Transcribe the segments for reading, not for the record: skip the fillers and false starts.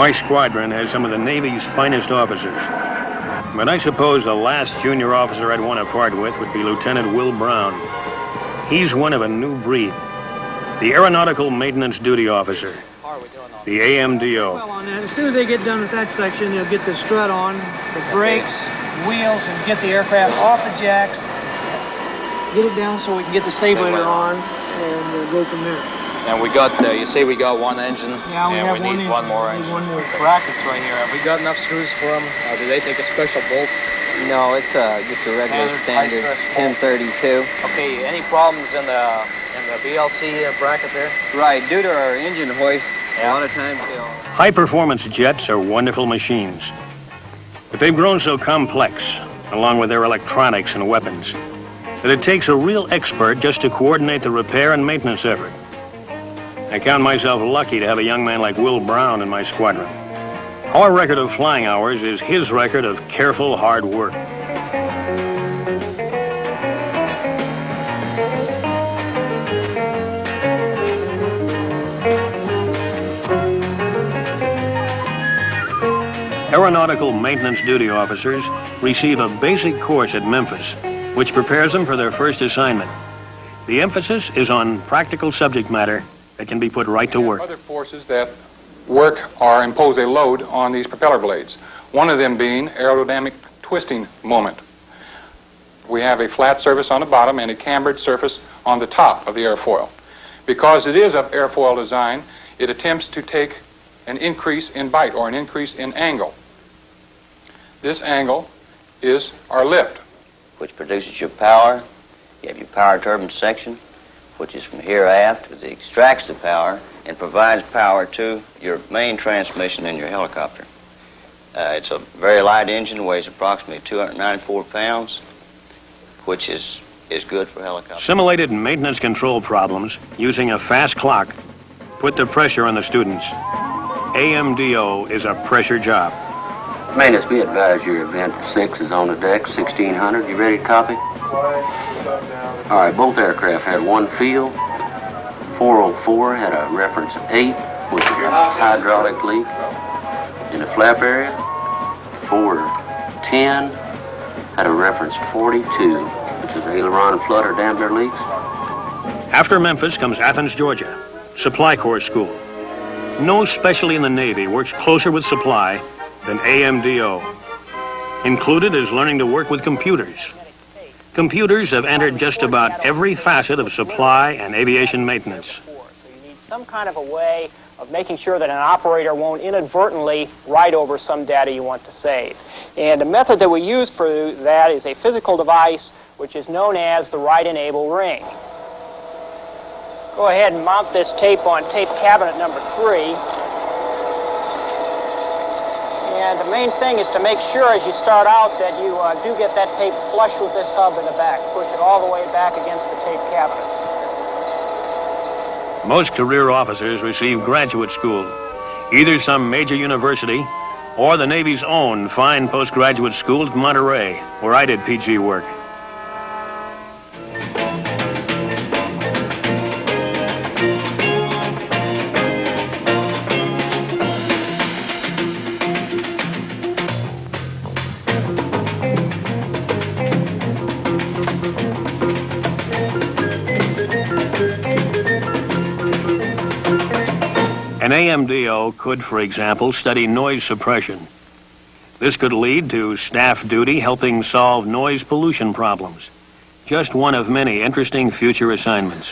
My squadron has some of the Navy's finest officers. But I suppose the last junior officer I'd want to part with would be Lieutenant Will Brown. He's one of a new breed. The Aeronautical Maintenance Duty Officer. The AMDO. Well, on that, as soon as they get done with that section, they'll get the strut on, the brakes, wheels, and get the aircraft off the jacks, get it down so we can get the stabilizer on, and go from there. And we got, you see we got one engine, yeah, and we need one more engine. One more. Brackets right here. Have we got enough screws for them? Do they take a special bolt? No, it's just a regular standard 1032. Okay, any problems in the BLC bracket there? Right, due to our engine hoist, a lot of times they'll... High-performance jets are wonderful machines. But they've grown so complex, along with their electronics and weapons, that it takes a real expert just to coordinate the repair and maintenance effort. I count myself lucky to have a young man like Will Brown in my squadron. Our record of flying hours is his record of careful, hard work. Aeronautical maintenance duty officers receive a basic course at Memphis, which prepares them for their first assignment. The emphasis is on practical subject matter that can be put right to work. Other forces that work or impose a load on these propeller blades, one of them being aerodynamic twisting moment. We have a flat surface on the bottom and a cambered surface on the top of the airfoil. Because it is of airfoil design, it attempts to take an increase in bite or an increase in angle. This angle is our lift, which produces your power. You have your power turbine section, which is from here aft, which extracts the power and provides power to your main transmission in your helicopter. It's a very light engine, weighs approximately 294 pounds, which is good for helicopters. Simulated maintenance control problems using a fast clock put the pressure on the students. AMDO is a pressure job. Maintenance, be advised your event 6 is on the deck, 1600. You ready to copy? All right, both aircraft had one field. 404 had a reference 8, which is your hydraulic leak in the flap area. 410 had a reference 42, which is aileron flutter dampler leaks. After Memphis comes Athens, Georgia, Supply Corps School. No specialty in the Navy works closer with supply than AMDO. Included is learning to work with computers. Computers have entered just about every facet of supply and aviation maintenance. So you need some kind of a way of making sure that an operator won't inadvertently write over some data you want to save. And the method that we use for that is a physical device which is known as the write enable ring. Go ahead and mount this tape on tape cabinet number 3. And the main thing is to make sure as you start out that you do get that tape flush with this hub in the back. Push it all the way back against the tape cabinet. Most career officers receive graduate school, either some major university or the Navy's own fine postgraduate school at Monterey, where I did PG work. An AMDO could, for example, study noise suppression. This could lead to staff duty helping solve noise pollution problems. Just one of many interesting future assignments.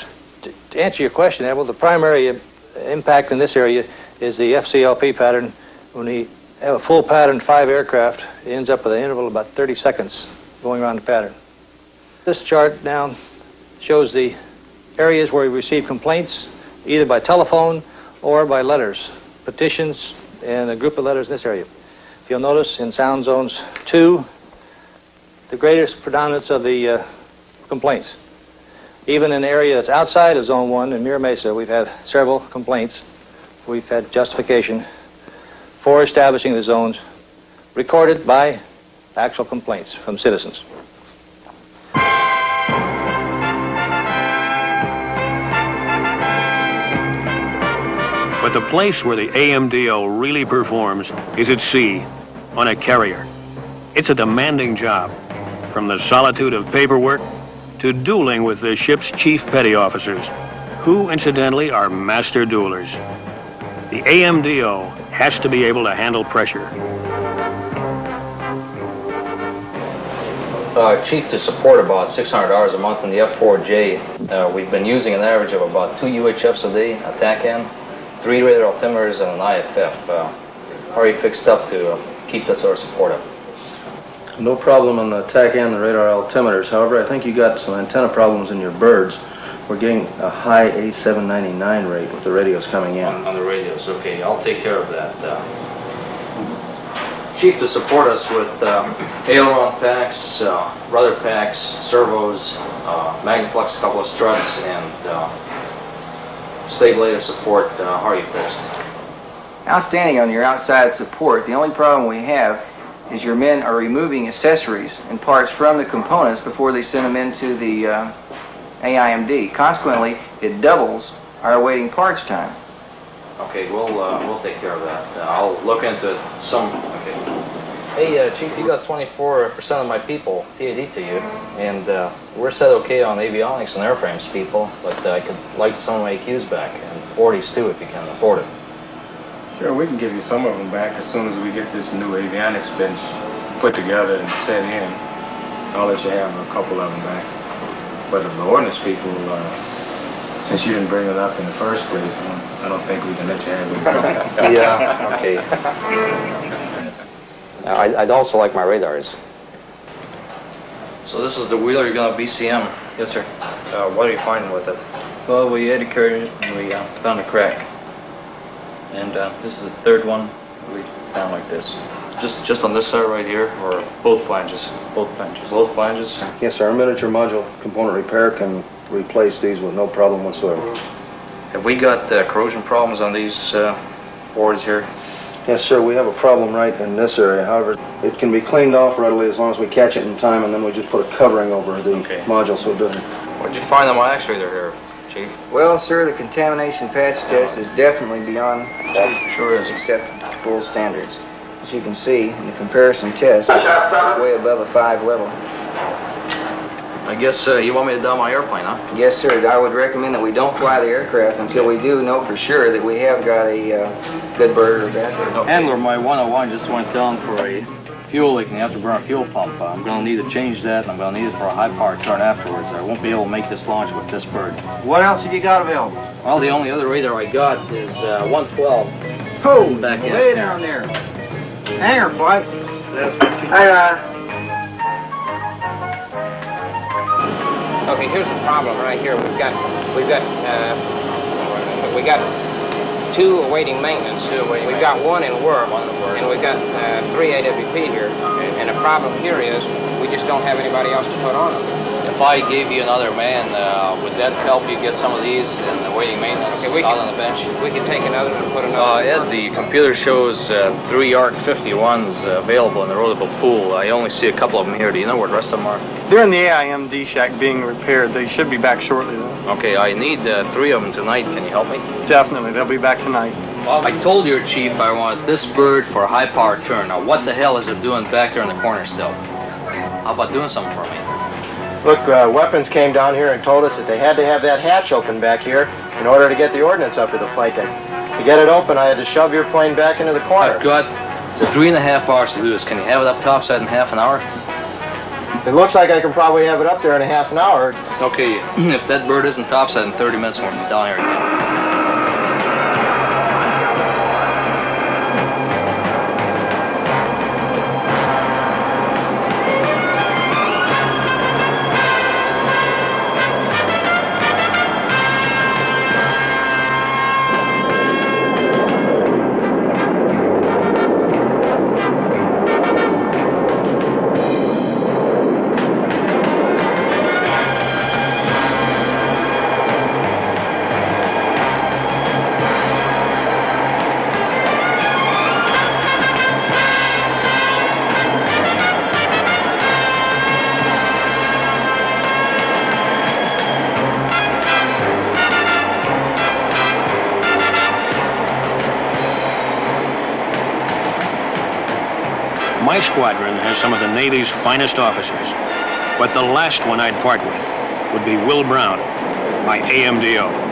To answer your question, Admiral, the primary impact in this area is the FCLP pattern. When we have a full pattern 5 aircraft, it ends up with an interval of about 30 seconds going around the pattern. This chart now shows the areas where we receive complaints, either by telephone or by letters, petitions, and a group of letters in this area. If you'll notice, in sound zones 2, the greatest predominance of the complaints. Even in an area that's outside of Zone 1 in Mira Mesa, we've had several complaints. We've had justification for establishing the zones recorded by actual complaints from citizens. But But the place where the AMDO really performs is at sea, on a carrier. It's a demanding job, from the solitude of paperwork to dueling with the ship's chief petty officers, who, incidentally, are master duelers. The AMDO has to be able to handle pressure. Chief, to support about $600 a month in the F4J, we've been using an average of about 2 UHFs a day, a TACAN, 3 radar altimeters, and an IFF. How are you fixed up to keep that sort of support up? No problem on the TACAN and the radar altimeters. However, I think you got some antenna problems in your birds. We're getting a high A799 rate with the radios coming in. On the radios, okay. I'll take care of that. Chief, to support us with aileron packs, rudder packs, servos, Magnaflux, a couple of struts, and stabilizer support, how are you fixed? Outstanding on your outside support. The only problem we have is your men are removing accessories and parts from the components before they send them into the AIMD. Consequently, it doubles our waiting parts time. Okay, we'll take care of that. I'll look into it some. Okay. Hey, Chief, you got 24% of my people TAD to you, and we're set okay on avionics and airframes people, but I could like some of my AQs back, and 40s too if you can afford it. Sure, we can give you some of them back as soon as we get this new avionics bench put together and set in. I'll let you have a couple of them back. But the ordnance people, since you didn't bring it up in the first place, I don't think we can let you have it. Yeah, okay. I'd also like my radars. So this is the wheeler you're going to BCM? Yes, sir. What are you finding with it? Well, we had a carrier and we found a crack. And this is the third one we found like this. Just on this side right here, or both flanges? Both flanges. Both flanges? Yes, sir. Our miniature module component repair can replace these with no problem whatsoever. Have we got corrosion problems on these boards here? Yes, sir. We have a problem right in this area. However, it can be cleaned off readily as long as we catch it in time, and then we just put a covering over the module so it doesn't. What did you find on my X-ray here, Chief? Well, sir, the contamination patch test is definitely beyond Sure is. acceptable standards. As you can see, in the comparison test, it's way above a 5 level. I guess you want me to down my airplane, huh? Yes, sir. I would recommend that we don't fly the aircraft until we do know for sure that we have got a good bird or battery. Okay. Handler, my 101 just went down for a fuel leak and you have to burn a fuel pump. I'm going to need to change that and I'm going to need it for a high power turn afterwards. I won't be able to make this launch with this bird. What else have you got available? Well, the only other radar I got is 112. Oh, back in. way down there. Hangar flight. That's what you Okay, here's the problem right here. We got two awaiting maintenance. We've got one in work, and we've got 3 AWP here. And the problem here is we just don't have anybody else to put on them. If I gave you another man, would that help you get some of these and the waiting maintenance out on the bench? We can take another and put another. Ed, the computer shows 3 ARC 51s available in the rotable pool. I only see a couple of them here. Do you know where the rest of them are? They're in the AIMD shack being repaired. They should be back shortly, though. Okay, I need 3 of them tonight. Can you help me? Definitely. They'll be back tonight. Well, I told your chief I wanted this bird for a high power turn. Now, what the hell is it doing back there in the corner still? How about doing something for me? Look, weapons came down here and told us that they had to have that hatch open back here in order to get the ordnance up to the flight deck. To get it open, I had to shove your plane back into the corner. I've got 3.5 hours to do this. Can you have it up topside in half an hour? It looks like I can probably have it up there in a half an hour. Okay, if that bird isn't topside in 30 minutes, we'll be down here again. My squadron has some of the Navy's finest officers, but the last one I'd part with would be Will Brown, my AMDO.